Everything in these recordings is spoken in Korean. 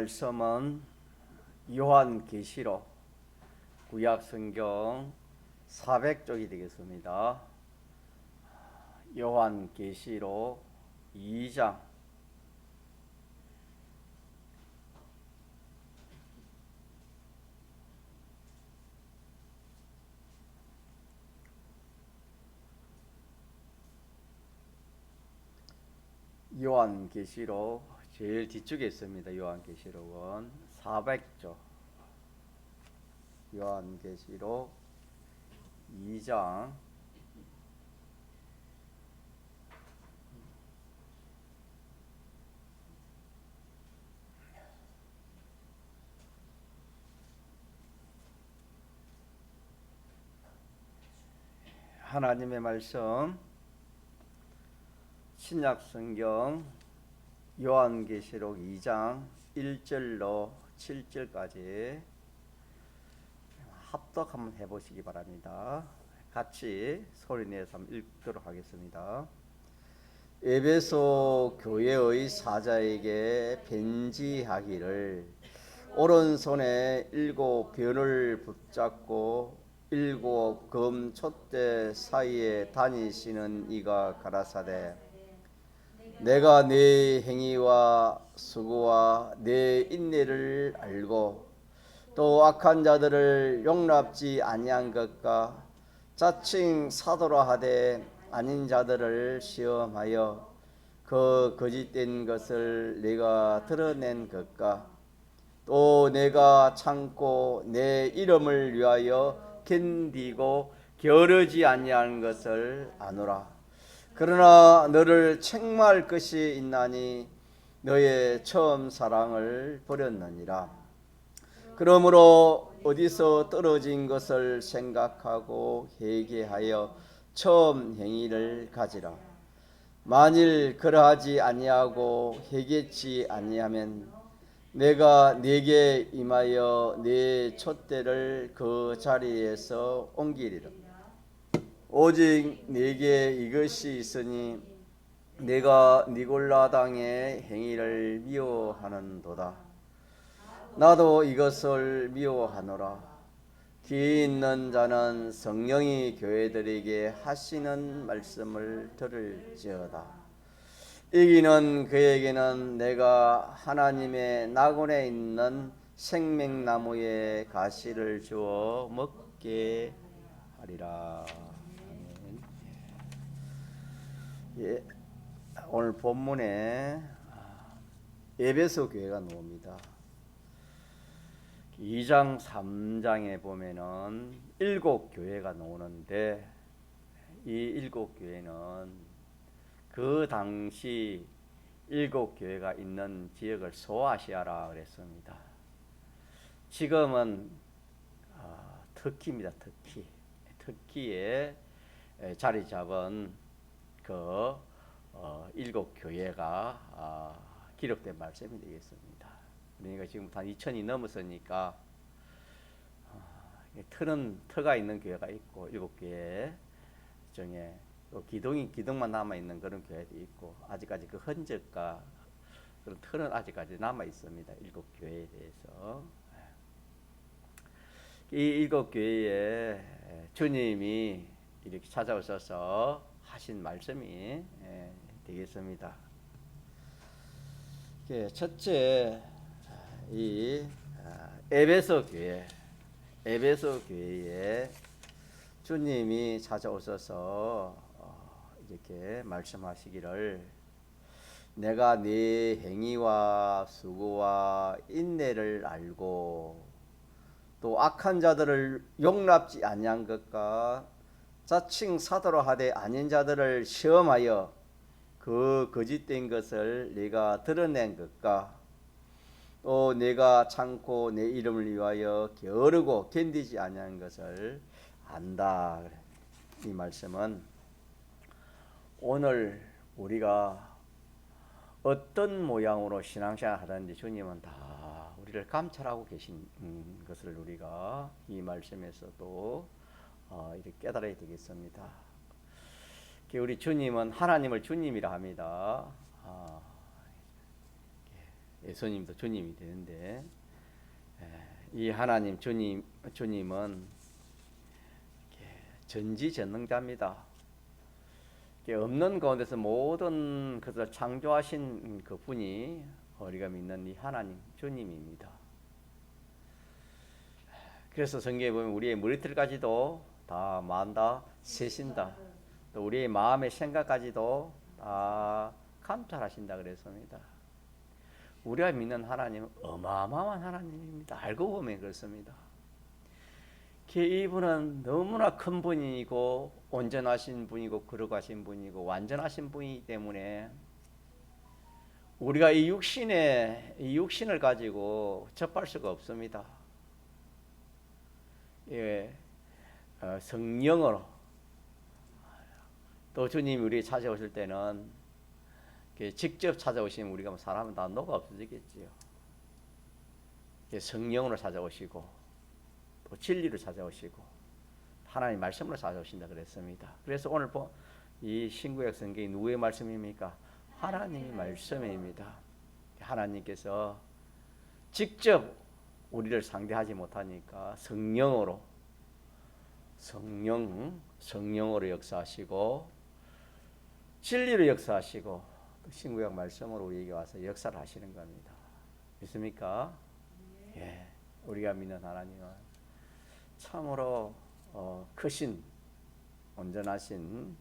말씀은 요한계시록 구약성경 400쪽이 되겠습니다. 요한계시록 2장 요한계시록 제일 뒤쪽에 있습니다. 요한계시록은 400쪽 요한계시록 2장 하나님의 말씀 신약성경 요한계시록 2장 1절로 7절까지 합독 한번 해보시기 바랍니다. 같이 소리내서 한번 읽도록 하겠습니다. 에베소 교회의 사자에게 편지하기를 오른손에 7 변을 붙잡고 7 검 촛대 사이에 다니시는 이가 가라사대 내가 네 행위와 수고와 네 인내를 알고 또 악한 자들을 용납지 아니한 것과 자칭 사도라 하되 아닌 자들을 시험하여 그 거짓된 것을 내가 드러낸 것과 또 내가 참고 내 이름을 위하여 견디고 게으르지 아니한 것을 아노라. 그러나 너를 책망할 것이 있나니 너의 처음 사랑을 버렸느니라. 그러므로 어디서 떨어진 것을 생각하고 회개하여 처음 행위를 가지라. 만일 그러하지 아니하고 회개치 아니하면 내가 네게 임하여 네 촛대를 그 자리에서 옮기리라. 오직 네게 이것이 있으니 내가 니골라 당의 행위를 미워하는도다. 나도 이것을 미워하노라. 귀 있는 자는 성령이 교회들에게 하시는 말씀을 들을지어다. 이기는 그에게는 내가 하나님의 낙원에 있는 생명나무의 가시를 주어 먹게 하리라. 아멘. 예, 오늘 본문에 에베소 교회가 나옵니다. 2장 3장에 보면은 7 교회가 나오는데 이 7 교회는 그 당시 7 교회가 있는 지역을 소아시아라 그랬습니다. 지금은 터키입니다. 터키에 자리 잡은 그 7 교회가 기록된 말씀이 되겠습니다. 그러니까 지금 한 2000이 넘었으니까 터가 있는 교회가 있고 7 교회 중에 기둥만 남아 있는 그런 교회도 있고 아직까지 그 흔적과 그런 터는 아직까지 남아 있습니다. 7 교회에 대해서 이 7 교회에 주님이 이렇게 찾아오셔서 하신 말씀이 되겠습니다. 첫째 이 에베소 교회에 주님이 찾아오셔서 이렇게 말씀하시기를 내가 네 행위와 수고와 인내를 알고 또 악한 자들을 용납지 아니한 것과 자칭 사도라 하되 아닌 자들을 시험하여 그 거짓된 것을 네가 드러낸 것과 또 내가 참고 내 이름을 위하여 게으르고 견디지 아니한 것을 안다. 이 말씀은 오늘 우리가 어떤 모양으로 신앙생활 하든지 주님은 다 우리를 감찰하고 계신 것을 우리가 이 말씀에서도 이렇게 깨달아야 되겠습니다. 우리 주님은 하나님을 주님이라 합니다. 예수님도 주님이 되는데, 이 하나님 주님은 전지전능자입니다. 없는 가운데서 모든 것을 창조하신 그 분이 우리가 믿는 이 하나님 주님입니다. 그래서 성경에 보면 우리의 머리털까지도 다 만다 세신다. 또 우리의 마음의 생각까지도 다 감찰하신다 그랬습니다. 우리가 믿는 하나님은 어마어마한 하나님입니다. 알고 보면 그렇습니다. 이분은 너무나 큰 분이고 온전하신 분이고 거룩하신 분이고 완전하신 분이기 때문에 우리가 이 육신을 가지고 접할 수가 없습니다. 성령으로 또 주님이 우리 찾아오실 때는 직접 찾아오시면 우리가 사람은 다 녹아 없어지겠지요. 성령으로 찾아오시고 또 진리로 찾아오시고 하나님 말씀으로 찾아오신다 그랬습니다. 그래서 오늘 이 신구약 성경이 누구의 말씀입니까? 하나님의 말씀입니다. 하나님께서 직접 우리를 상대하지 못하니까 성령으로 역사하시고 진리로 역사하시고 신구약 말씀으로 우리에게 와서 역사를 하시는 겁니다. 믿습니까? 예, 우리가 믿는 하나님은 참으로 크신 온전하신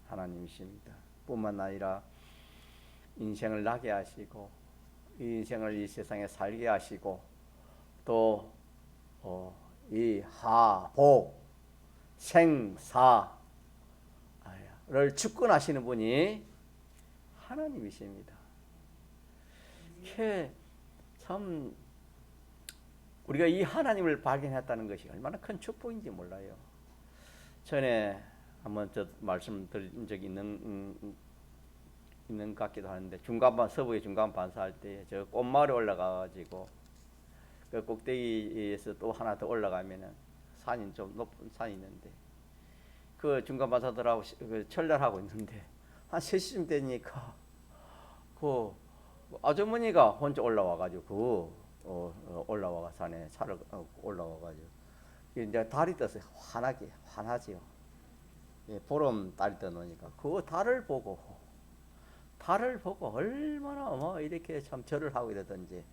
하나님이십니다. 뿐만 아니라 인생을 나게 하시고 이 인생을 이 세상에 살게 하시고 또 이 하복 생사를 주권하시는 분이 하나님이십니다. 참 우리가 이 하나님을 발견했다는 것이 얼마나 큰 축복인지 몰라요. 전에 한번 말씀드린 적이 있는 것 같기도 하는데 서부의 중간 반사할 때 저 꽃마을에 올라가가지고 그 꼭대기에서 또 하나 더 올라가면은 산이 좀 높은 산이 있는데 그 중간 반사들하고 철렬하고 있는데 한 3시쯤 되니까 그 아주머니가 혼자 올라와가지고 올라와가 산에 차를 올라와가지고 이제 달이 떠서 환하지요. 예, 보름 달이 떠놓으니까 그 달을 보고 얼마나 이렇게 참 절을 하고 이러던지,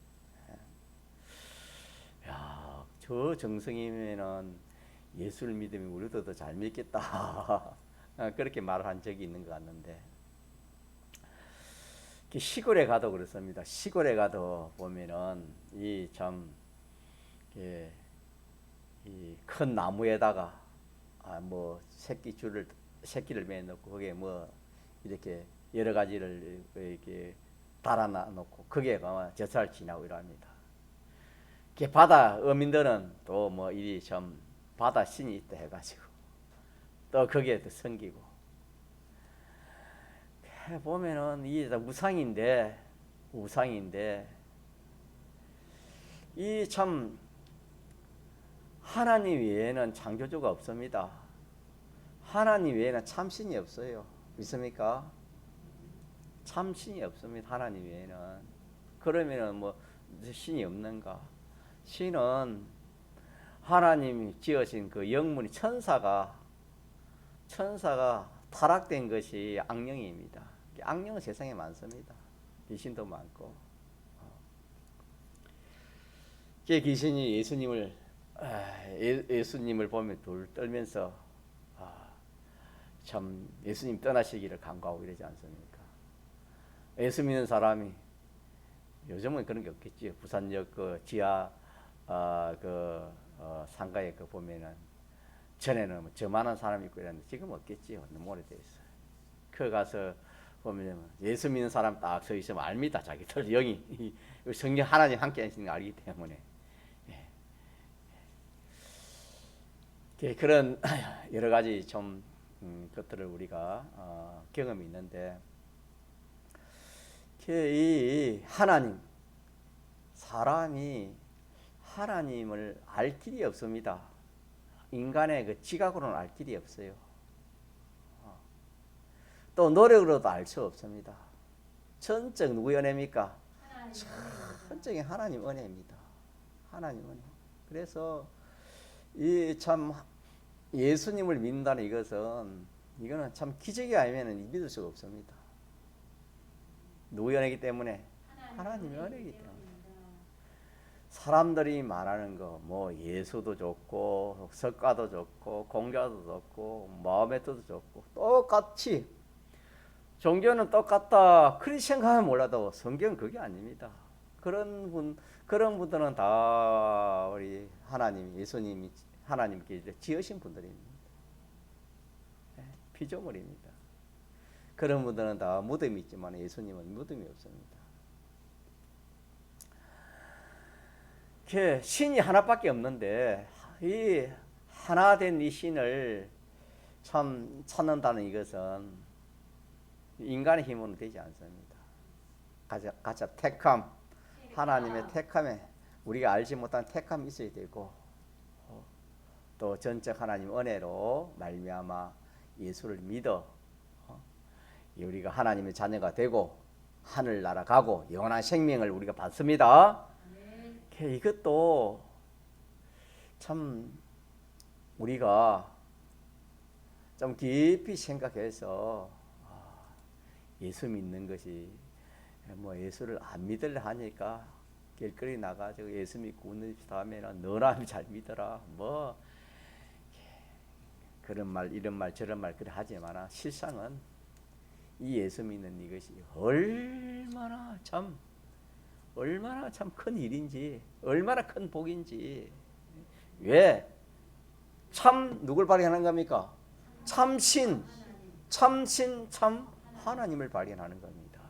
야, 저 정성이면은 예수를 믿으면 우리도 더 잘 믿겠다. 그렇게 말을 한 적이 있는 것 같는데, 시골에 가도 그렇습니다. 시골에 가도 보면은 이 큰 나무에다가 새끼를 매놓고 거기에 이렇게 여러 가지를 이렇게 달아놓고 거기에 젖살 지나고 이럽니다. 바다 어민들은 또 이리 바다 신이 있다 해가지고 또 거기에 또 섬기고 보면은 이게 우상인데 이 참 하나님 외에는 창조주가 없습니다. 하나님 외에는 참신이 없어요. 믿습니까? 참신이 없습니다. 하나님 외에는. 그러면은 신이 없는가? 신은 하나님이 지으신 그 영문이 천사가 타락된 것이 악령입니다. 악령은 세상에 많습니다. 귀신도 많고. 귀신이 예수님을 보면 둘 떨면서 참 예수님 떠나시기를 간구하고 이러지 않습니까? 예수 믿는 사람이 요즘은 그런 게 없겠지요. 부산역 그 지하 상가에 보면은 전에는 저만한 사람이 있고 이랬는데 지금 없겠지요. 너무 오래돼 있어요. 그 가서 보면 예수 믿는 사람 딱 서 있으면 압니다. 자기들 영이 성령 하나님 함께 하시는 걸 알기 때문에. 그런 여러 가지 것들을 우리가 경험이 있는데, 이 사람이 하나님을 알 길이 없습니다. 인간의 그 지각으로는 알 길이 없어요. 또 노력으로도 알 수 없습니다. 전적 누구 연애입니까? 천적인 하나님 은혜입니다. 하나님 은혜. 그래서 이 참 예수님을 믿는다는 이거는 참 기적이 아니면 믿을 수가 없습니다. 누구의 은혜이기 때문에? 하나님의 은혜이기 때문에. 사람들이 말하는 거 뭐 예수도 좋고 석가도 좋고 공자도 좋고 마음의 뜻도 좋고 똑같이 종교는 똑같다 그렇게 생각하면 몰라도 성경은 그게 아닙니다. 그런 분들은 다 우리 하나님 예수님이 하나님께 이제 지으신 분들입니다. 피조물입니다. 그런 분들은 다 무덤이 있지만 예수님은 무덤이 없습니다. 신이 하나밖에 없는데 이 하나 된 이 신을 참 찾는다는 이것은 인간의 힘으로는 되지 않습니다. 가짜 택함, 하나님의 택함에 우리가 알지 못한 택함이 있어야 되고 또 전적 하나님 은혜로 말미암아 예수를 믿어 우리가 하나님의 자녀가 되고 하늘 날아가고 영원한 생명을 우리가 받습니다. 이것도 참 우리가 좀 깊이 생각해서 예수 믿는 것이 뭐 예수를 안 믿으려 하니까 길거리 나가지고 예수 믿고 웃는 다음에는 너나 잘 믿어라 뭐 그런 말 이런 말 저런 말 그래 하지만 실상은 이 예수 믿는 이것이 얼마나 참 큰 일인지 얼마나 큰 복인지. 왜? 참 누굴 발견하는 겁니까? 참신 참 하나님을 발견하는 겁니다.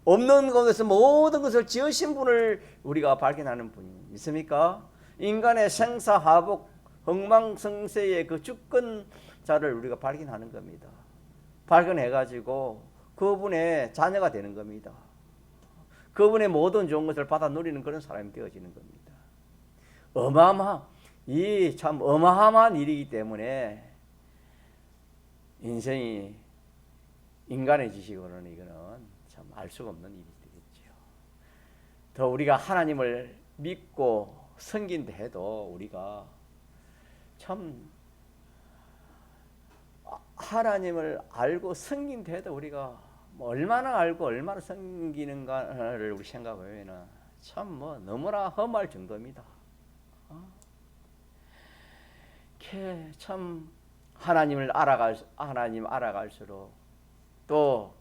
없는 것에서 모든 것을 지으신 분을 우리가 발견하는 분이 있습니까? 인간의 생사하복 흥망성쇠의 그 주권자를 우리가 발견하는 겁니다. 발견해가지고 그분의 자녀가 되는 겁니다. 그분의 모든 좋은 것을 받아 누리는 그런 사람이 되어지는 겁니다. 이 참 어마어마한 일이기 때문에 인생이 인간의 지식으로는 이거는 참 알 수가 없는 일이 되겠죠. 더 우리가 하나님을 믿고 섬긴다 해도 우리가 참 하나님을 알고 섬긴다 해도 우리가 뭐 얼마나 알고 얼마나 섬기는가를 우리 생각하면은 참 뭐 너무나 험할 정도입니다. 참 하나님 알아갈수록 또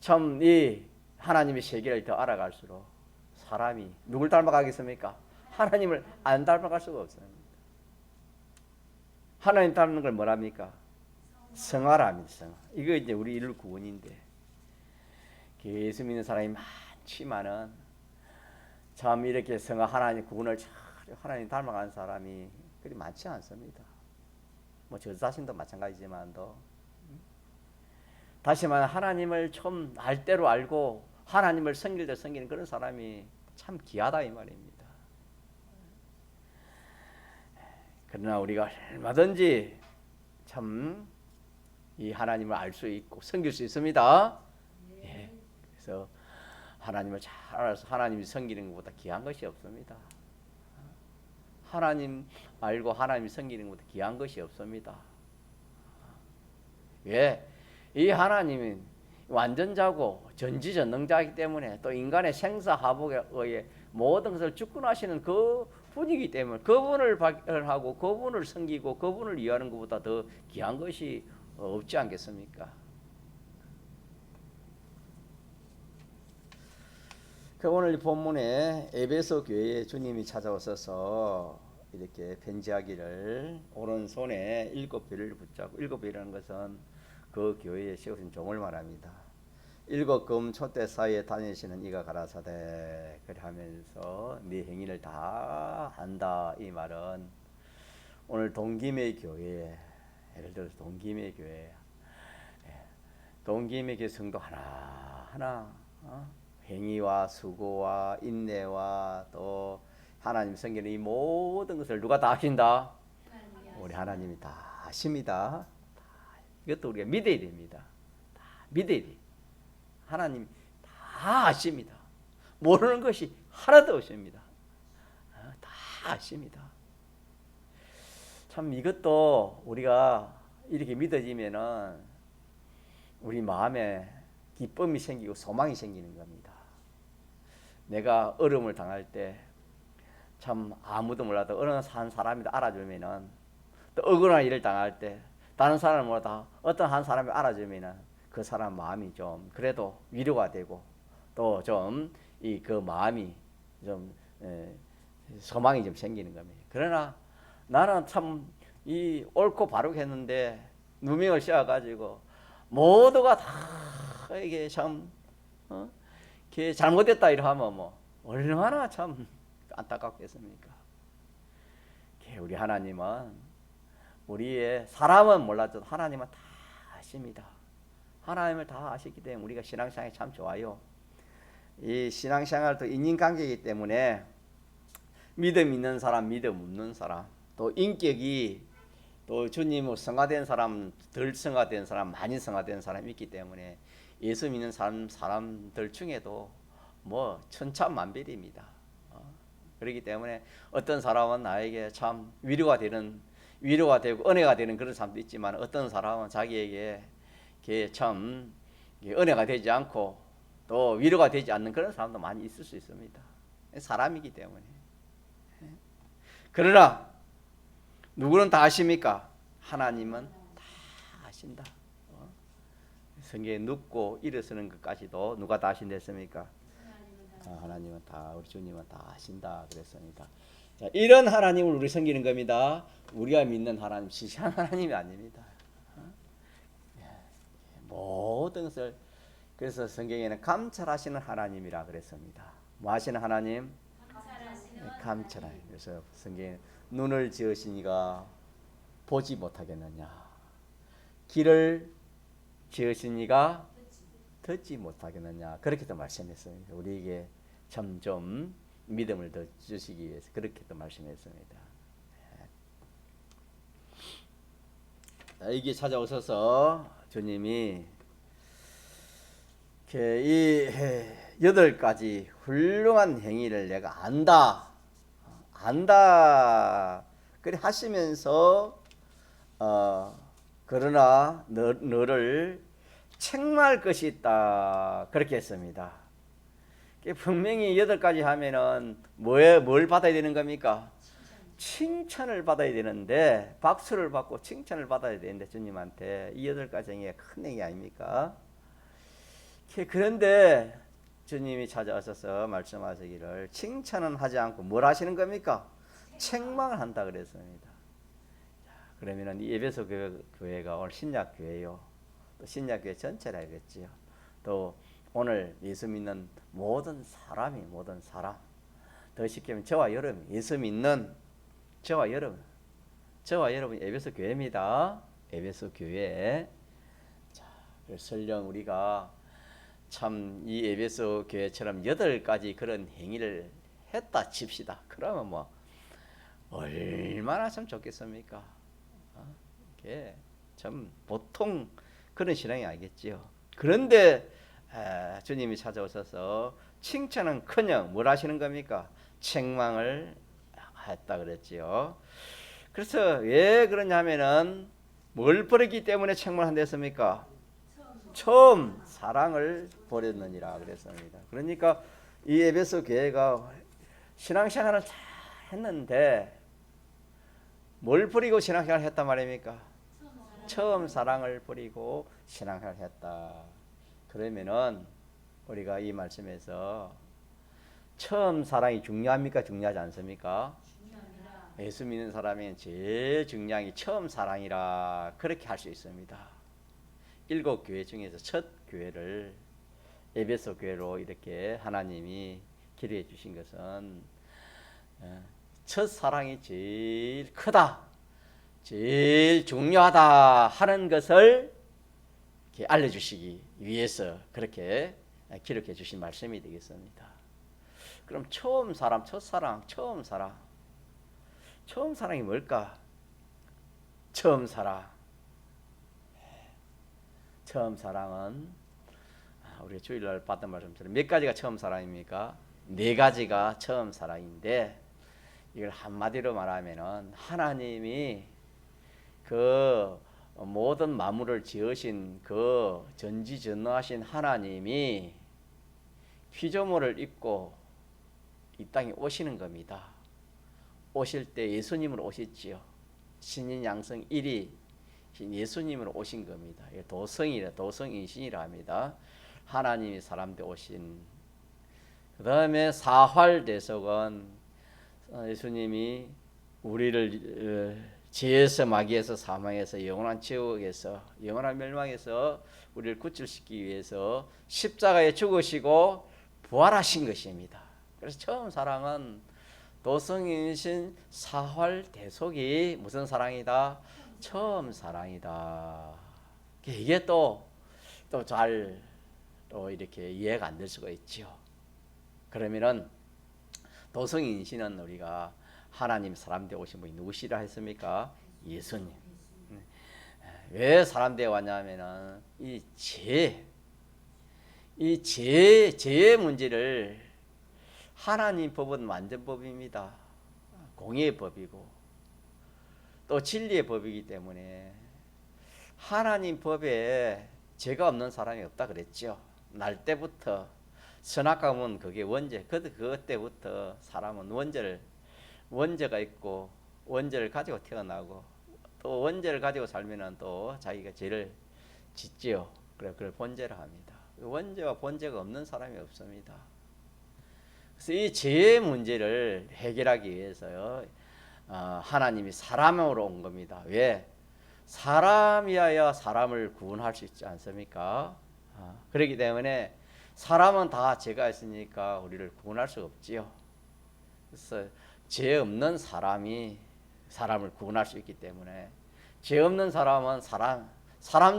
참 이 하나님의 세계를 더 알아갈수록 사람이 누굴 닮아가겠습니까? 하나님을 안 닮아갈 수가 없습니다. 하나님 닮는 걸 뭐랍니까? 성화랍니다. 성화. 이거 이제 우리 인류 구원인데 예수 믿는 사람이 많지만은 참 이렇게 성화 하나님 구원을 하나님 닮아가는 사람이 그리 많지 않습니다. 뭐 저 자신도 마찬가지지만도 다시 말해 하나님을 좀 알 대로 알고 하나님을 섬길 때 섬기는 그런 사람이 참 귀하다 이 말입니다. 그러나 우리가 얼마든지 참 이 하나님을 알 수 있고 섬길 수 있습니다. 예. 그래서 하나님을 잘 알아서 하나님이 섬기는 것보다 귀한 것이 없습니다. 하나님 알고 하나님이 섬기는 것보다 귀한 것이 없습니다. 왜? 이 하나님은 완전자고 전지전능자이기 때문에 또 인간의 생사하복에 의해 모든 것을 주권하시는 그 분이기 때문에 그분을 발견하고 그분을 섬기고 그분을 이해하는 것보다 더 귀한 것이 없지 않겠습니까? 그 오늘 본문에 에베소 교회에 주님이 찾아오셔서 이렇게 편지하기를 오른손에 7별을 붙잡고 7별이라는 것은 그 교회에 세우신 종을 말합니다. 7금 촛대 사이에 다니시는 이가 가라사대 그래 하면서 네 행위를 다 한다. 이 말은 오늘 동김의 교회 예를 들어서 동김의 교회 동김의 교회 성도 하나하나 행위와 수고와 인내와 또 하나님 섬기는 이 모든 것을 누가 다 하신다? 우리 하나님이 다 하십니다. 이것도 우리가 믿어야 됩니다. 다 믿어야 돼. 하나님 다 다 아십니다. 모르는 것이 하나도 없습니다. 다 아십니다. 참 이것도 우리가 이렇게 믿어지면은 우리 마음에 기쁨이 생기고 소망이 생기는 겁니다. 내가 어려움을 당할 때 참 아무도 몰라도 어느 한 사람이 알아주면은, 또 억울한 일을 당할 때 다른 사람을 몰라도 어떤 한 사람이 알아주면은 그 사람 마음이 좀 그래도 위로가 되고 또 좀 이 그 마음이 좀 소망이 좀 생기는 겁니다. 그러나 나는 참 이 옳고 바르게 했는데 누명을 씌워가지고 모두가 다 이게 참 이게 잘못됐다 이러면 뭐 얼마나 참 안타깝겠습니까? 우리 하나님은 우리의 사람은 몰라도 하나님은 다 아십니다. 하나님을 다 아시기 때문에 우리가 신앙생활이 참 좋아요. 이 신앙생활도 인간관계이기 때문에 믿음 있는 사람, 믿음 없는 사람, 또 인격이 또 주님으로 성화된 사람, 덜 성화된 사람, 많이 성화된 사람이 있기 때문에 예수 믿는 사람들 중에도 뭐 천차만별입니다. 그렇기 때문에 어떤 사람은 나에게 참 위로가 되고 은혜가 되는 그런 사람도 있지만, 어떤 사람은 자기에게 참 은혜가 되지 않고 또 위로가 되지 않는 그런 사람도 많이 있을 수 있습니다. 사람이기 때문에. 그러나 누구는 다 아십니까? 하나님은 다 아신다. 성경에 눕고 일어서는 것까지도 누가 다 아신댔습니까? 하나님은 다, 우리 주님은 다 아신다 그랬습니다. 자, 이런 하나님을 우리 섬기는 겁니다. 우리가 믿는 하나님 시시한 하나님이 아닙니다. 모든 것을, 그래서 성경에는 감찰하시는 하나님이라 그랬습니다. 뭐 하시는 하나님? 감찰하시는. 그래서 성경에 눈을 지으시니가 보지 못하겠느냐, 길을 지으시니가 듣지 못하겠느냐, 그렇게도 말씀했습니다. 우리에게 참 좀 믿음을 더 주시기 위해서 그렇게도 말씀했습니다. 이게 찾아오셔서 주님이 이 8가지 훌륭한 행위를 내가 안다 그래 하시면서 그러나 너를 책망할 것이 있다 그렇게 했습니다. 분명히 8가지 하면은 뭘 받아야 되는 겁니까? 칭찬을 받아야 되는데, 박수를 받고 칭찬을 받아야 되는데, 주님한테 이 8가지 행위가 큰 행위 아닙니까? 그런데 주님이 찾아오셔서 말씀하시기를 칭찬은 하지 않고 뭘 하시는 겁니까? 책망을 한다 그랬습니다. 그러면은 이 에베소 교회가 오늘 신약 교회요, 또 신약 교회 전체라 그랬지요. 또 오늘 예수 믿는 모든 사람, 더 쉽게 하면 저와 여러분, 예수 믿는 저와 여러분 에베소 교회입니다. 에베소 교회. 자, 설령 우리가 참 이 에베소 교회처럼 8가지 그런 행위를 했다 칩시다. 그러면 뭐 얼마나 참 좋겠습니까? 이게 참 보통 그런 신앙이 아니겠지요. 그런데 주님이 찾아오셔서 칭찬은커녕 뭘 하시는 겁니까? 책망을 했다 그랬지요. 그래서 왜 그러냐면은 뭘 버렸기 때문에 책망한댔습니까? 처음 사랑을 버렸느니라 그랬습니다. 그러니까 이 에베소 교회가 신앙생활을 잘 했는데 뭘 버리고 신앙생활을 했단 말입니까? 처음 사랑을 버리고 신앙생활을 했다. 그러면은 우리가 이 말씀에서 처음 사랑이 중요합니까? 중요하지 않습니까? 중요합니다. 예수 믿는 사람이 제일 중요한 게 처음 사랑이라 그렇게 할 수 있습니다. 7교회 중에서 첫 교회를 에베소 교회로 이렇게 하나님이 기록해 주신 것은 첫 사랑이 제일 크다, 제일 중요하다 하는 것을 알려주시기 위해서 그렇게 기록해 주신 말씀이 되겠습니다. 그럼 첫사랑, 처음 사랑이 뭘까? 처음 사랑은 우리가 주일날 받은 말씀처럼 몇 가지가 처음 사랑입니까? 네 가지가 처음 사랑인데, 이걸 한마디로 말하면은 하나님이 그 모든 만물을 지으신 그 전지전능하신 하나님이 피조물을 입고 이 땅에 오시는 겁니다. 오실 때 예수님으로 오셨지요. 신인 양성 1위 예수님으로 오신 겁니다. 도성이라 도성인신이라 합니다. 하나님이 사람들 오신. 그 다음에 사활대속은 예수님이 우리를 죄에서 마귀에서 사망에서 영원한 지옥에서 영원한 멸망에서 우리를 구출시키기 위해서 십자가에 죽으시고 부활하신 것입니다. 그래서 처음 사랑은 도성인신 사활대속이 무슨 사랑이다? 처음 사랑이다. 이게 또 잘 또 이렇게 이해가 안 될 수가 있죠. 그러면은 도성인신은 우리가 하나님 사람 되어 오신 분이 누구시라 했습니까? 예수님. 왜 사람 되어 왔냐면은 이 죄의 문제를, 하나님 법은 완전법입니다. 공의의 법이고 또 진리의 법이기 때문에 하나님 법에 죄가 없는 사람이 없다 그랬죠. 날 때부터 선악과문 그게 원죄. 그것 때부터 사람은 원죄가 있고 원죄를 가지고 태어나고 또 원죄를 가지고 살면은 또 자기가 죄를 짓지요. 그걸 본죄라 합니다. 원죄와 본죄가 없는 사람이 없습니다. 그래서 이 죄의 문제를 해결하기 위해서요, 하나님이 사람으로 온 겁니다. 왜? 사람이어야 사람을 구원할 수 있지 않습니까? 그렇기 때문에 사람은 다 죄가 있으니까 우리를 구원할 수 없지요. 그래서 죄 없는 사람이 사람을 구원할 수 있기 때문에, 죄 없는 사람은 사람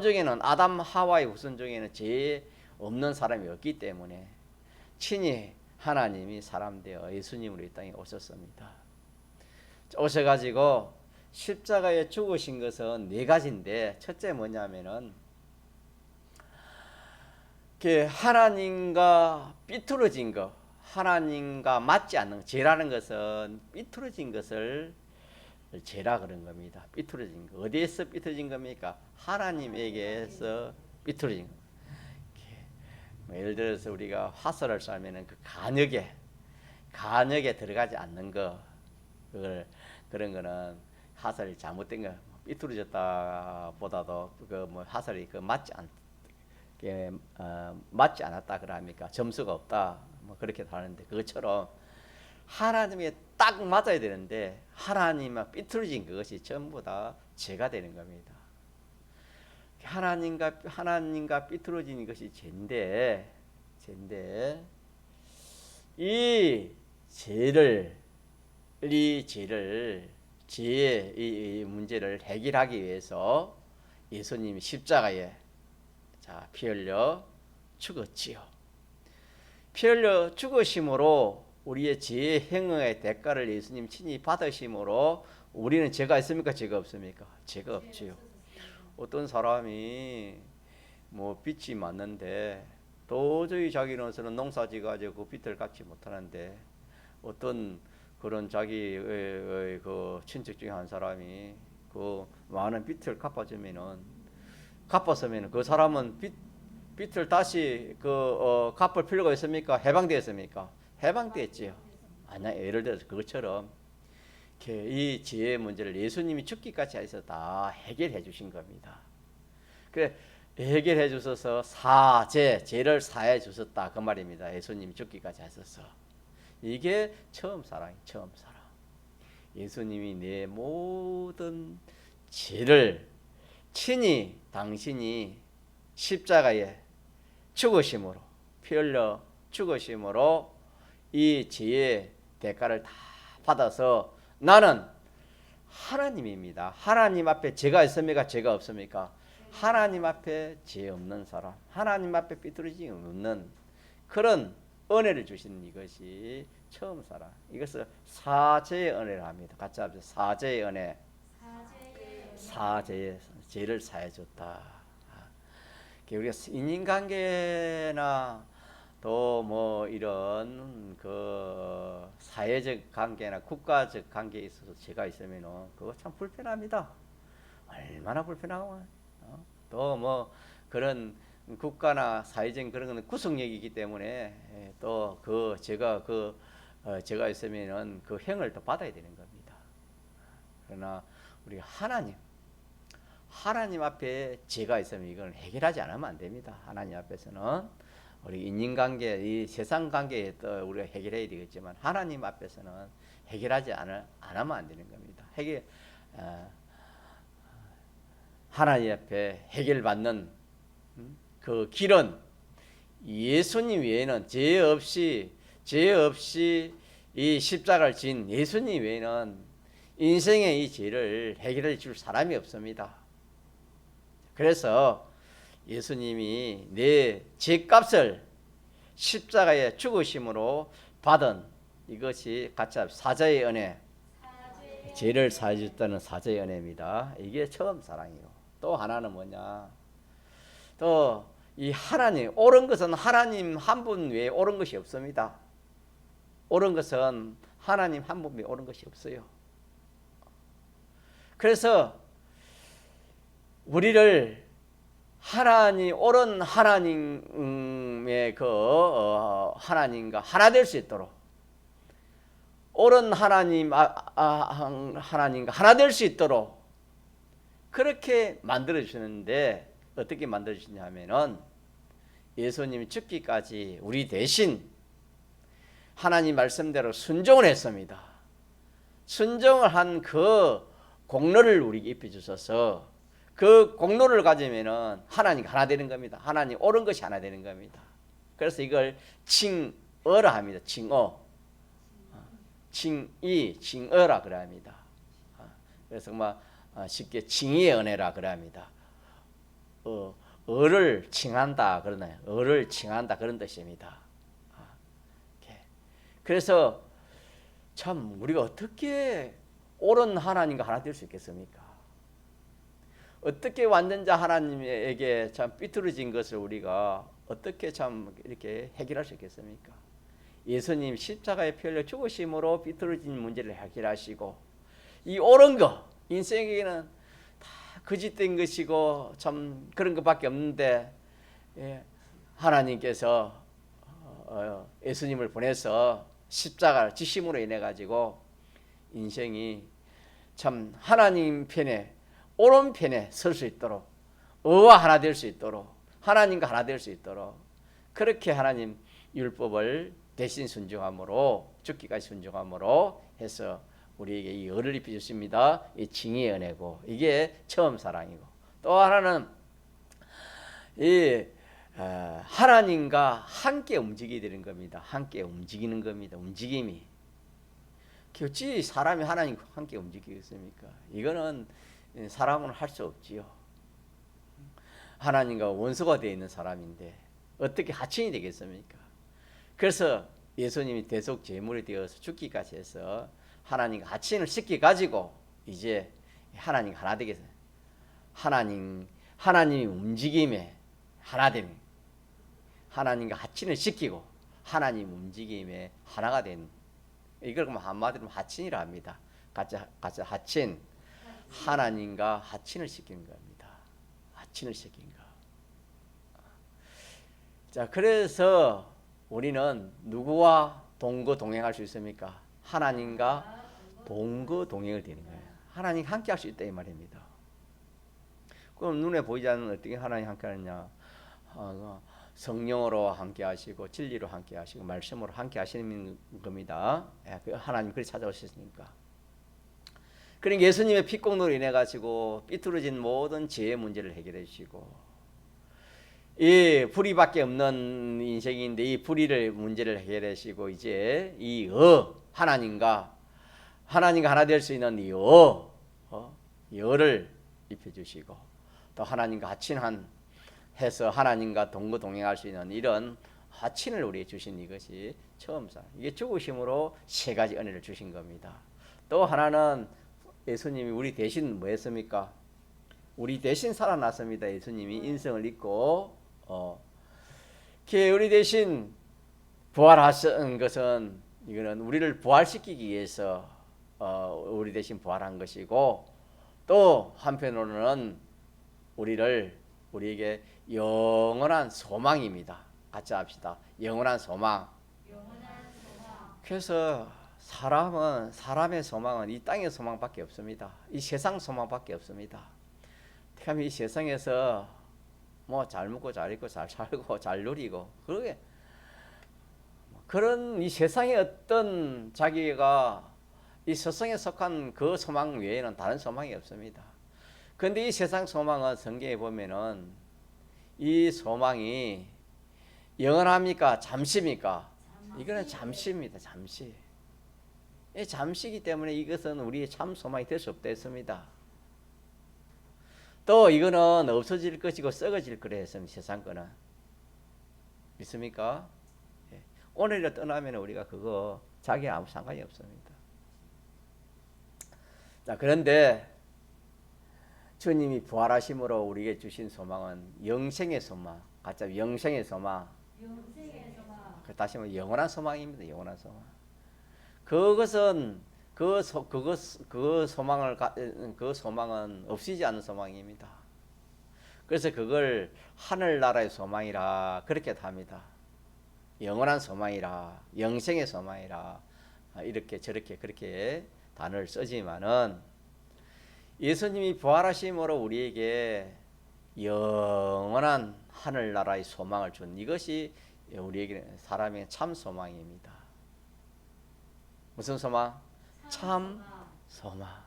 중에는 아담 하와의 후손 중에는 죄 없는 사람이 없기 때문에 친히 하나님이 사람 되어 예수님으로 이 땅에 오셨습니다. 오셔가지고 십자가에 죽으신 것은 네 가지인데, 첫째 뭐냐면은 하나님과 삐뚤어진 것, 하나님과 맞지 않는 죄라는 것은 삐뚤어진 것을 죄라 그런 겁니다. 삐뚤어진 거. 어디에서 삐뚤어진 겁니까? 하나님에게서 삐뚤어진 거. 예를 들어서 우리가 화살을 쏘면은 그 간역에 들어가지 않는 거, 그런 거는 화살이 잘못된 거, 삐뚤어졌다 보다도 화살이 맞지 않았다 그럽니까? 점수가 없다, 그렇게 하는데, 그것처럼 하나님에 딱 맞아야 되는데 하나님과 삐뚤어진 그것이 전부 다 죄가 되는 겁니다. 하나님과 삐뚤어진 것이 죄인데 이 죄의 이 문제를 해결하기 위해서 예수님이 십자가에 피 흘려 죽었지요. 피 흘려 죽으심으로 우리의 죄의 행위의 대가를 예수님 친히 받으심으로 우리는 죄가 있습니까? 죄가 없습니까? 죄가 없지요. 어떤 사람이 빚이 많는데 도저히 자기로서는 농사지가지고 그 빚을 갚지 못하는데, 어떤 그런 자기의 그 친척 중에 한 사람이 그 많은 빚을 갚았으면 그 사람은 빚을 다시 갚을 필요가 있습니까? 해방되었습니까? 해방됐지요. 아니야. 예를 들어서 그것처럼 이 죄의 문제를 예수님이 죽기까지 해서 다 해결해 주신 겁니다. 그래, 해결해 주셔서 죄를 사해 주셨다 그 말입니다. 예수님이 죽기까지 하셔서. 이게 처음 사랑. 예수님이 내 모든 죄를 친히 당신이 십자가에 죽으심으로, 피 흘려 죽으심으로 이 죄의 대가를 다 받아서 나는 하나님입니다. 하나님 앞에 죄가 있습니까? 죄가 없습니까? 하나님 앞에 죄 없는 사람, 하나님 앞에 삐뚤어짐이 없는 그런 은혜를 주시는 이것이 처음 사랑. 이것을 사죄의 은혜라 합니다. 같이 합시다. 사죄의 은혜. 죄를 사해 줬다. 우리가 인간관계나 또 뭐 이런 그 사회적 관계나 국가적 관계에 있어서 죄가 있으면은 그거 참 불편합니다. 얼마나 불편하고 또 뭐 그런 국가나 사회적인 그런 거는 구속력이기 때문에 또 그 제가 제가 있으면은 그 형을 또 받아야 되는 겁니다. 그러나 우리 하나님 앞에 죄가 있으면 이걸 해결하지 않으면 안 됩니다. 하나님 앞에서는 우리 인간관계, 이 세상 관계에 또 우리가 해결해야 되겠지만 하나님 앞에서는 해결하지 않으면 안 되는 겁니다. 하나님 앞에 해결받는 그 길은 예수님 외에는 죄 없이 이 십자가를 진 예수님 외에는 인생의 이 죄를 해결해 줄 사람이 없습니다. 그래서 예수님이 내 죄값을 십자가에 죽으심으로 받은 이것이 같이 사자의 은혜, 죄를 사해 줬다는 사자의 은혜입니다. 이게 처음 사랑이요. 또 하나는 뭐냐? 또 이 하나님, 옳은 것은 하나님 한 분 외에 옳은 것이 없습니다. 옳은 것은 하나님 한 분 외에 옳은 것이 없어요. 그래서 우리를 옳은 하나님의 하나님과 하나 될 수 있도록, 옳은 하나님과 하나 될 수 있도록 그렇게 만들어 주시는데, 어떻게 만들어 주시냐 하면은 예수님이 죽기까지 우리 대신 하나님 말씀대로 순종을 했습니다. 순종을 한 그 공로를 우리에게 입혀 주셔서 그 공로를 가지면은 하나님과 하나 되는 겁니다. 하나님 옳은 것이 하나 되는 겁니다. 그래서 이걸 칭어라 합니다. 칭어라 그래 합니다. 그래서 쉽게 칭의의 은혜라 그래 합니다. 어를 칭한다 그러나요? 어를 칭한다 그런 뜻입니다. 그래서 참 우리가 어떻게 옳은 하나님과 하나 될 수 있겠습니까? 어떻게 완전자 하나님에게 참 삐뚤어진 것을 우리가 어떻게 참 이렇게 해결할 수 있겠습니까? 예수님 십자가의 피 흘려 죽으심으로 삐뚤어진 문제를 해결하시고, 이 옳은 거, 인생에게는 다 거짓된 것이고 참 그런 것밖에 없는데, 하나님께서 예수님을 보내서 십자가를 지심으로 인해 가지고 인생이 참 하나님 편에, 옳은 편에 설 수 있도록, 의와 하나 될 수 있도록, 하나님과 하나 될 수 있도록 그렇게 하나님 율법을 대신 순종함으로, 죽기까지 순종함으로 해서 우리에게 이 의를 입혀 주십니다. 이 칭의의 은혜고, 이게 처음 사랑이고, 또 하나는 이 하나님과 함께 움직이게 되는 겁니다. 함께 움직이는 겁니다. 움직임이. 어찌 사람이 하나님과 함께 움직이겠습니까? 이거는 사람은 할 수 없지요. 하나님과 원수가 되어 있는 사람인데 어떻게 하친이 되겠습니까? 그래서 예수님이 대속 제물이 되어서 죽기까지 해서 하나님과 하친을 시켜가지고 이제 하나님 하나 되게, 하나님이 움직임에 하나됨, 하나님과 하친을 시키고 하나님 움직임에 하나가 된, 이걸 한마디로 하친이라 합니다. 같이 하친, 하나님과 하친을 시키는 겁니다. 하친을 시킨 거. 자, 그래서 우리는 누구와 동거동행할 수 있습니까? 하나님과 동거동행을 되는 거예요. 하나님 함께 할 수 있다 이 말입니다. 그럼 눈에 보이지 않는 어떻게 하나님 함께 하느냐? 성령으로 함께 하시고 진리로 함께 하시고 말씀으로 함께 하시는 겁니다. 하나님 그렇게 찾아오셨으니까. 그러니까 예수님의 피공로로 인해 가지고 삐뚤어진 모든 죄의 문제를 해결해 주시고, 이 불의밖에 없는 인생인데 이 불의를 문제를 해결해 주시고, 이제 이 하나님과 하나 될 수 있는 이 여를 입혀 주시고, 또 하나님과 하친한 해서 하나님과 동거동행할 수 있는 이런 하친을 우리에게 주신 이것이 처음 이게 죽으심으로 세 가지 은혜를 주신 겁니다. 또 하나는 예수님이 우리 대신 뭐 했습니까? 우리 대신 살아났습니다. 예수님이 인성을 입고 우리 대신 부활하신 것은 이거는 우리를 부활시키기 위해서 우리 대신 부활한 것이고, 또 한편으로는 우리에게 영원한 소망입니다. 같이 합시다. 영원한 소망. 그래서 사람의 소망은 이 땅의 소망밖에 없습니다. 이 세상 소망밖에 없습니다. 참 이 세상에서 뭐 잘 먹고 잘 입고 잘 살고 잘 누리고 그런 이 세상의 어떤 자기가 이 세상에 속한 그 소망 외에는 다른 소망이 없습니다. 그런데 이 세상 소망은 성경에 보면은 이 소망이 영원합니까? 잠시입니까? 이거는 잠시입니다. 잠시. 잠시이기 때문에 이것은 우리의 참 소망이 될 수 없다 했습니다. 또 이거는 없어질 것이고 썩어질 거라 했습니다. 세상 거는. 믿습니까? 오늘이라 떠나면 우리가 그거 자기와 아무 상관이 없습니다. 자, 그런데 주님이 부활하심으로 우리에게 주신 소망은 영생의 소망. 같이 영생의 소망. 다시 말해 영원한 소망입니다. 영원한 소망. 그것은 그 소망은 없이지 않는 소망입니다. 그래서 그걸 하늘나라의 소망이라 그렇게 합니다. 영원한 소망이라, 영생의 소망이라 이렇게 저렇게 그렇게 단어를 쓰지만은 예수님이 부활하심으로 우리에게 영원한 하늘나라의 소망을 준 이것이 우리에게 사람의 참 소망입니다. 무슨 소망? 참 소망.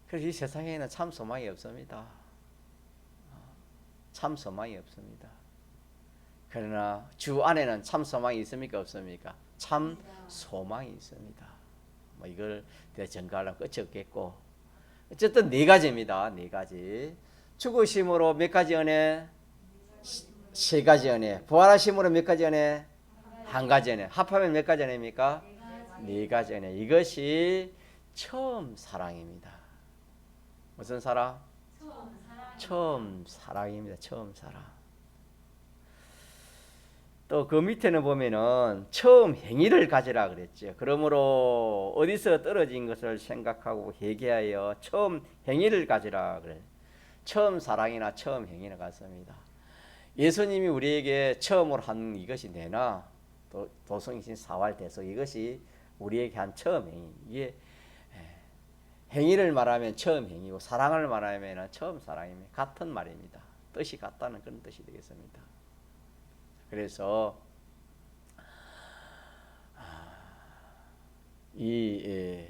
그래서 이 세상에는 참 소망이 없습니다. 참 소망이 없습니다. 그러나 주 안에는 참 소망이 있습니까? 없습니까? 참 소망이 있습니다. 뭐 이걸 내가 전가하려면 끝이 없겠고, 어쨌든 네 가지입니다. 네 가지. 죽으심으로 몇 가지 은혜? 세 가지 은혜. 부활하심으로 몇 가지 은혜? 한 가지 은혜. 합하면 몇 가지 은혜입니까? 네 가지 은혜. 이것이 처음 사랑입니다. 무슨 사랑? 처음 사랑입니다. 처음 사랑. 또 그 밑에는 보면은 처음 행위를 가지라 그랬죠. 그러므로 어디서 떨어진 것을 생각하고 회개하여 처음 행위를 가지라 그래. 처음 사랑이나 처음 행위는 같습니다. 예수님이 우리에게 처음으로 한 이것이 내나 도성이신 사활대속 이것이 우리에게 한 처음 행위. 이게 행위를 말하면 처음 행위고 사랑을 말하면 처음 사랑입니다. 같은 말입니다. 뜻이 같다는 그런 뜻이 되겠습니다. 그래서 이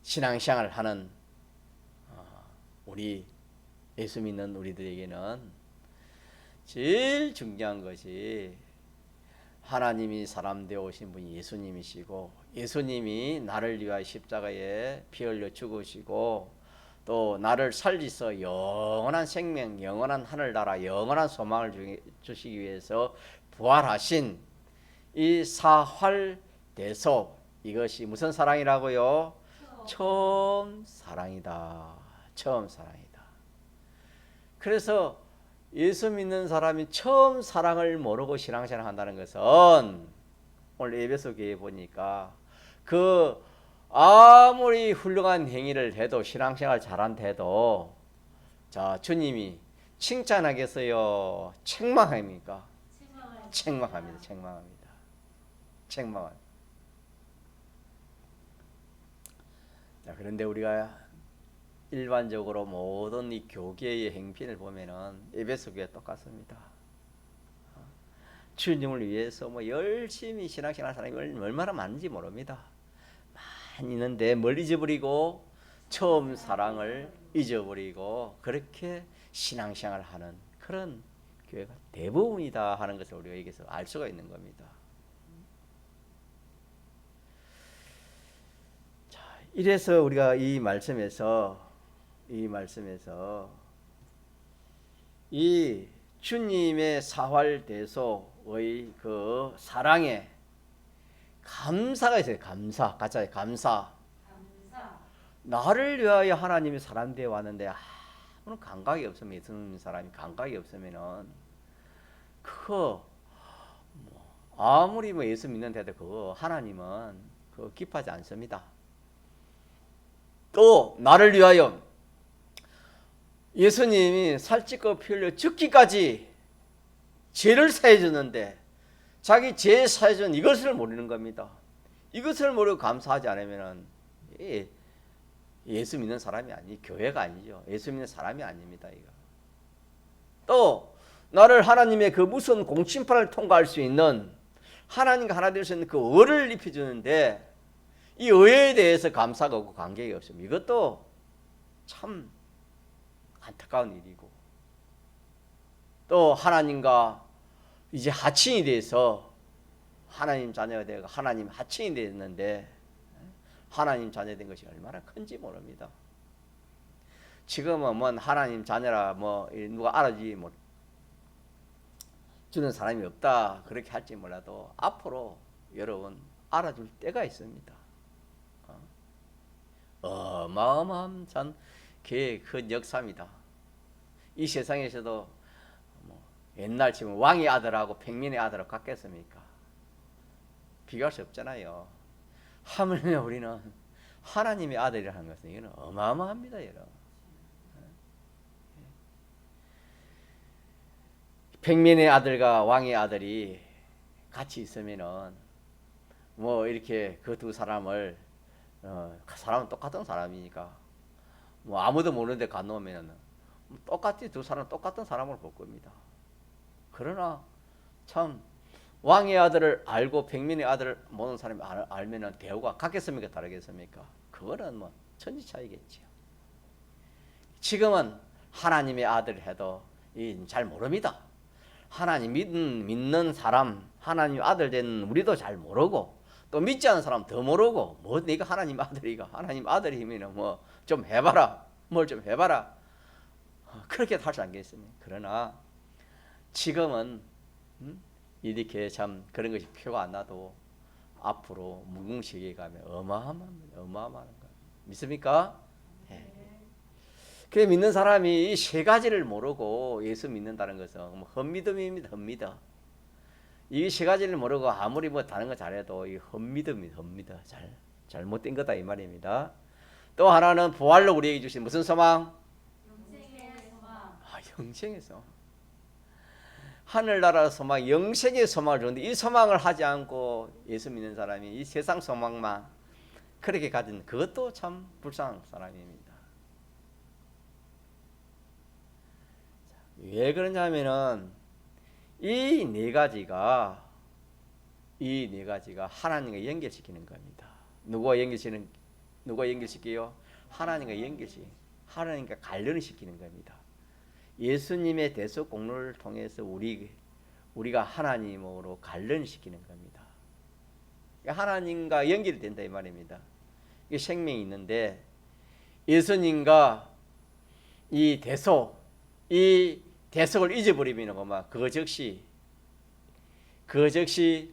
신앙생활을 하는 우리 예수 믿는 우리들에게는 제일 중요한 것이 하나님이 사람 되어 오신 분이 예수님이시고 예수님이 나를 위하여 십자가에 피 흘려 죽으시고 또 나를 살리서 영원한 생명, 영원한 하늘나라, 영원한 소망을 주시기 위해서 부활하신 이 사활대속 이것이 무슨 사랑이라고요? 처음 사랑이다. 처음 사랑이다. 그래서 예수 믿는 사람이 처음 사랑을 모르고 신앙생활 한다는 것은 오늘 에베소 교회 보니까 아무리 훌륭한 행위를 해도 신앙생활 잘한데도 자 주님이 칭찬하겠어요? 책망합니까? 책망합니다. 책망합니다. 책망합니다. 자 그런데 우리가 일반적으로 모든 이 교계의 행편을 보면은 에베소 교회 똑같습니다. 주님을 위해서 뭐 열심히 신앙생활 하는 사람이 얼마나 많은지 모릅니다. 많이 있는데 뭘 잊어버리고 처음 사랑을 잊어버리고 그렇게 신앙생활을 하는 그런 교회가 대부분이다 하는 것을 우리가 여기서 알 수가 있는 겁니다. 자, 이래서 우리가 이 말씀에서 이 주님의 사활대속의 그 사랑에 감사가 있어요. 감사. 같이 감사. 나를 위하여 하나님이 사람 되어 왔는데 그런 감각이 없으면 예수 믿는 사람이 감각이 없으면은 그거 아무리 뭐 예수 믿는데도 그거 하나님은 그거 기뻐하지 않습니다. 또 나를 위하여 예수님이 살찌고 피 흘려 죽기까지 죄를 사해 줬는데 자기 죄 사해 준 이것을 모르는 겁니다. 이것을 모르고 감사하지 않으면은 예수 믿는 사람이 아니, 교회가 아니죠. 예수 믿는 사람이 아닙니다. 이거. 또 나를 하나님의 그 무서운 공심판을 통과할 수 있는 하나님과 하나 될 수 있는 그 의를 입혀주는데 이 의에 대해서 감사가 없고 감격이 없습니다. 이것도 참 안타까운 일이고, 또 하나님과 이제 하층이 돼서 하나님 자녀가 되고 하나님 하층이 됐는데 하나님 자녀 된 것이 얼마나 큰지 모릅니다. 지금은 뭐 하나님 자녀라 뭐 누가 알아주지 못 주는 사람이 없다 그렇게 할지 몰라도 앞으로 여러분 알아줄 때가 있습니다. 어마어마한 참 큰 역사입니다. 이 세상에서도 뭐 옛날 지금 왕의 아들하고 평민의 아들하고 같겠습니까? 비교할 수 없잖아요. 하물며 우리는 하나님의 아들이라는 것은 이거는 어마어마합니다, 여러분. 평민의 아들과 왕의 아들이 같이 있으면은 뭐 이렇게 그 두 사람을 그 사람은 똑같은 사람이니까 뭐 아무도 모르는데 가놓으면 똑같이 두 사람 똑같은 사람을 볼 겁니다. 그러나 참 왕의 아들을 알고 평민의 아들을 모르는 사람이 알면은 대우가 같겠습니까 다르겠습니까? 그거는 뭐 천지 차이겠지요. 지금은 하나님의 아들을 해도 잘 모릅니다. 하나님 믿는 사람, 하나님 아들 된 우리도 잘 모르고 또 믿지 않는 사람 더 모르고 뭐 네가 하나님 아들이가 하나님 아들이면 뭐 좀 해봐라 뭘 좀 해봐라 그렇게 할 수 않겠습니까? 그러나 지금은 이렇게 참 그런 것이 표가 안 나도 앞으로 무궁시기에 가면 어마어마한 거 믿습니까? 네. 그래 믿는 사람이 이 세 가지를 모르고 예수 믿는다는 것은 헛믿음입니다. 헛믿음. 이 세 가지를 모르고 아무리 뭐 다른 거 잘해도 이 헛믿음입니다. 헛믿음. 잘못된 거다 이 말입니다. 또 하나는 부활로 우리에게 주신 무슨 소망? 영생의 소망. 영생의 소망. 하늘나라 소망, 영생의 소망을 주는데 이 소망을 하지 않고 예수 믿는 사람이 이 세상 소망만 그렇게 가진 그것도 참 불쌍한 사람입니다. 왜 그러냐면은 이 네 가지가 하나님과 연결시키는 겁니다. 누가 연결시켜요? 하나님과 하나님과 관련을 시키는 겁니다. 예수님의 대속 공로를 통해서 우리가 하나님으로 관련시키는 겁니다. 하나님과 연결이 된다 이 말입니다. 이게 생명이 있는데 예수님과 이 대속을 잊어버리면 그 즉시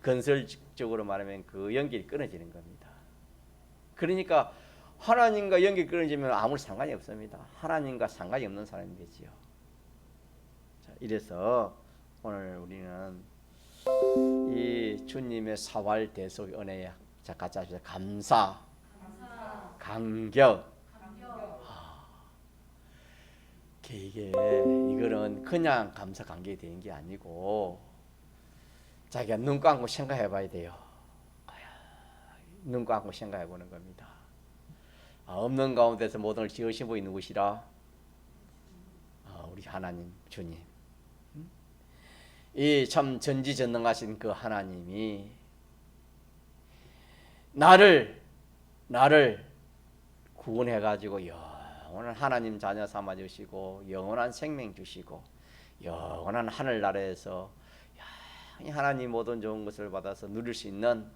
건설적으로 말하면 그 연결이 끊어지는 겁니다. 그러니까 하나님과 연결이 끊어지면 아무 상관이 없습니다. 하나님과 상관이 없는 사람이 되지요. 자, 이래서 오늘 우리는 이 주님의 사활 대속 은혜에 같이 하시죠. 감사, 감격. 이거는 그냥 감사 감격이 되는 게 아니고 자기가 눈 감고 생각해 봐야 돼요. 눈 감고 생각해 보는 겁니다. 없는 가운데서 모든 걸 지으시고 있는 곳이라 우리 하나님 주님, 이 참 전지전능하신 그 하나님이 나를 구원해 가지고 영원한 하나님 자녀 삼아 주시고 영원한 생명 주시고 영원한 하늘나라에서 하나님 모든 좋은 것을 받아서 누릴 수 있는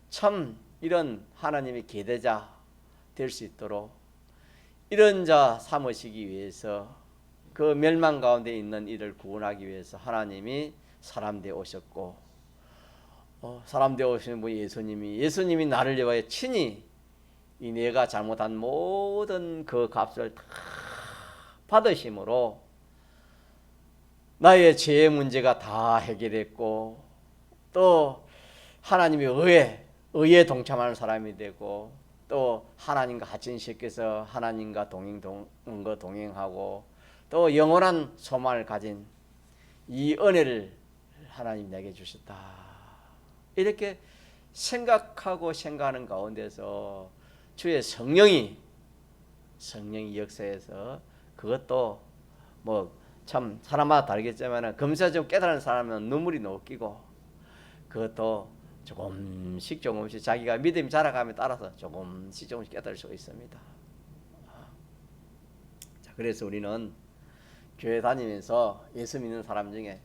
참 이런 하나님의 계대자 될 수 있도록 이런 자 삼으시기 위해서 그 멸망 가운데 있는 이를 구원하기 위해서 하나님이 사람 되어 오셨고 사람 되어 오신 분이 예수님이 나를 위하여 친히 이 내가 잘못한 모든 그 값을 다 받으심으로 나의 죄의 문제가 다 해결됐고 또 하나님의 의에 동참하는 사람이 되고 또 하나님과 하천시켜서 하나님과 동행하고 또 영원한 소망을 가진 이 은혜를 하나님 내게 주셨다. 이렇게 생각하는 가운데서 주의 성령이 역사해서 그것도 뭐 참 사람마다 다르겠지만 금세 좀 깨달은 사람은 눈물이 녹이고 그것도 조금씩 자기가 믿음이 자라감에 따라서 조금씩 깨달을 수 있습니다. 자, 그래서 우리는 교회 다니면서 예수 믿는 사람 중에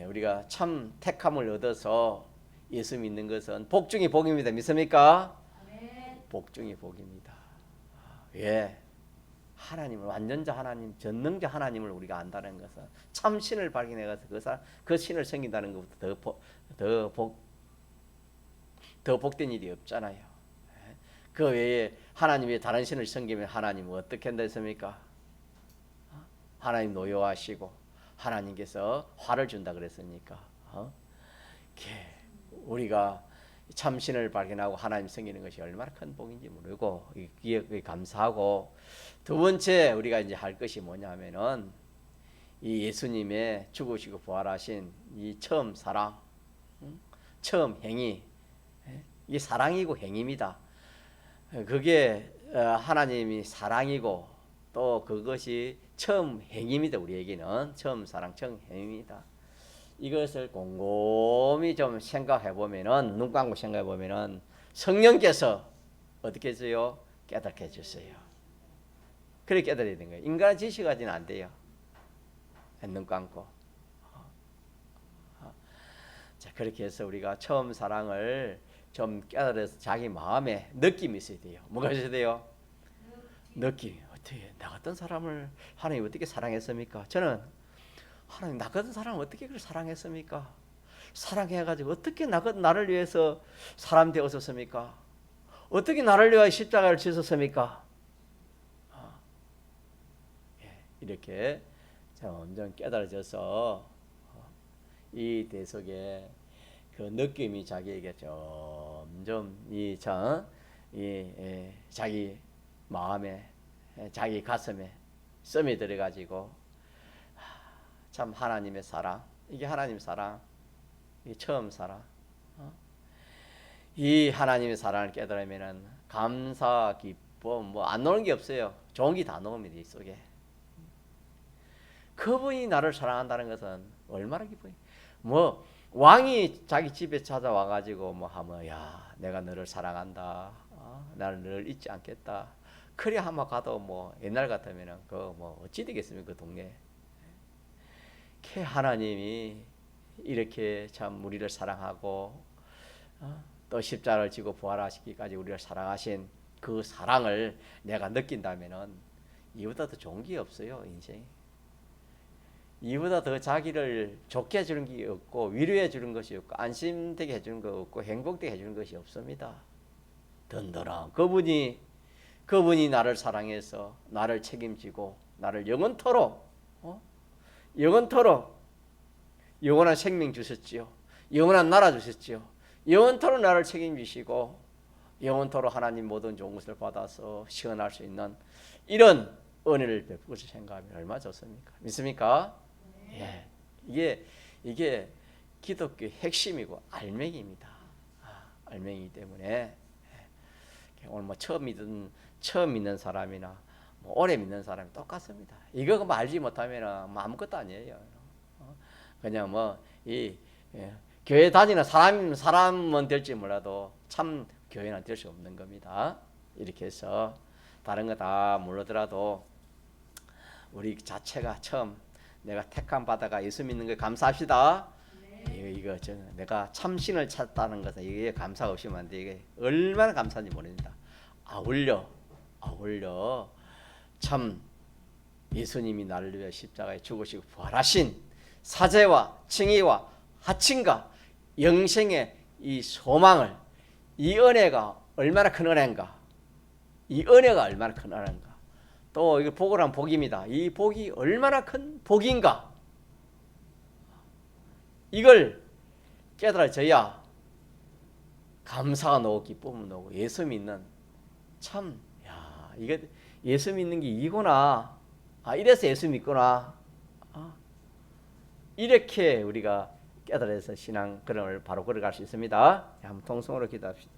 우리가 참 택함을 얻어서 예수 믿는 것은 복 중의 복입니다. 믿습니까? 아멘. 복 중의 복입니다. 예. 하나님을 완전자 하나님, 전능자 하나님을 우리가 안다는 것은 참 신을 발견해서 그 신을 섬긴다는 것부터 더 복된 일이 없잖아요. 그 외에 하나님의 다른 신을 섬기면 하나님은 어떻게 한다 했습니까? 하나님 노여하시고 하나님께서 화를 준다 그랬으니까 우리가 참신을 발견하고 하나님 섬기는 것이 얼마나 큰 복인지 모르고 이게 감사하고, 두 번째 우리가 이제 할 것이 뭐냐면은 이 예수님의 죽으시고 부활하신 이 처음 사랑, 처음 행위, 이게 사랑이고 행위입니다. 그게 하나님이 사랑이고 또 그것이 처음 행위입니다. 우리에게는 처음 사랑, 처음 행위입니다. 이것을 곰곰이 좀 생각해 보면은, 눈 감고 생각해 보면은 성령께서 어떻게 해줘요? 깨닫게 해주세요. 그렇게 깨달아야 되는 거예요. 인간의 지식 가지는 안 돼요. 눈 감고. 자, 그렇게 해서 우리가 처음 사랑을 좀 깨달아서 자기 마음에 느낌이 있어야 돼요. 뭐가 있어야 돼요? 느낌. 어떻게 나 같은 사람을 하나님 어떻게 사랑했습니까? 저는 하나님 나 같은 사람을 어떻게 그렇게 사랑했습니까? 사랑해가지고 어떻게 나를 위해서 사람 되었었습니까? 어떻게 나를 위하여 십자가를 지었습니까? 이렇게 점점 깨달아져서 이 대속에 그 느낌이 자기에게 점점 자기 마음에, 자기 가슴에 썸이 들어가지고 참 하나님의 사랑, 이게 하나님 사랑, 이게 처음 사랑. 이 하나님의 사랑을 깨달으면은 감사, 기쁨 뭐 안 나오는 게 없어요. 좋은 게 다 나옵니다. 이 속에. 그분이 나를 사랑한다는 것은 얼마나 기쁨이. 뭐 왕이 자기 집에 찾아와 가지고 뭐 하면 야 내가 너를 사랑한다, 나를 늘 잊지 않겠다, 그래 한번 가도 뭐 옛날 같으면은 그 뭐 어찌 되겠습니까? 그 동네. 하나님이 이렇게 참 우리를 사랑하고 또 십자가를 지고 부활하시기까지 우리를 사랑하신 그 사랑을 내가 느낀다면은 이보다 더 좋은 게 없어요. 인생 이보다 더 자기를 좋게 해주는 게 없고, 위로해 주는 것이 없고, 안심되게 해주는 거 없고, 행복되게 해주는 것이 없습니다. 든든한 그분이 나를 사랑해서 나를 책임지고 나를 영원토록 영원한 생명 주셨지요. 영원한 나라 주셨지요. 영원토록 나를 책임지시고 영원토록 하나님 모든 좋은 것을 받아서 시원할 수 있는 이런 은혜를 베푸실 생각하면 얼마나 좋습니까? 믿습니까? 예, 이게 기독교의 핵심이고 알맹이입니다. 알맹이기 때문에 오늘 뭐 처음 믿는 사람이나 뭐 오래 믿는 사람이 똑같습니다. 이거 뭐 알지 못하면 뭐 아무것도 아니에요. 그냥 뭐 교회 다니는 사람은 될지 몰라도 참 교회는 될 수 없는 겁니다. 이렇게 해서 다른 거 다 모르더라도 우리 자체가 처음 내가 택함 받아가 예수 믿는 거 감사합시다. 네. 이거 내가 참신을 찾았다는 것은 이게 감사 없이면 안 돼. 이게 얼마나 감사한지 모릅니다. 아울러 참 예수님이 나를 위해 십자가에 죽으시고 부활하신 사제와 칭의와 하층과 영생의 이 소망을, 이 은혜가 얼마나 큰 은혜인가, 이 은혜가 얼마나 큰 은혜인가, 또 이거 복을 한 복입니다. 이 복이 얼마나 큰 복인가? 이걸 깨달아져야 감사가 나오고 기쁨은 나오고 예수 믿는 참, 야, 이게 예수 믿는 게 이구나. 아, 이래서 예수 믿구나. 아, 이렇게 우리가 깨달아서 신앙 걸음을 바로 걸어갈 수 있습니다. 한번 통성으로 기도합시다.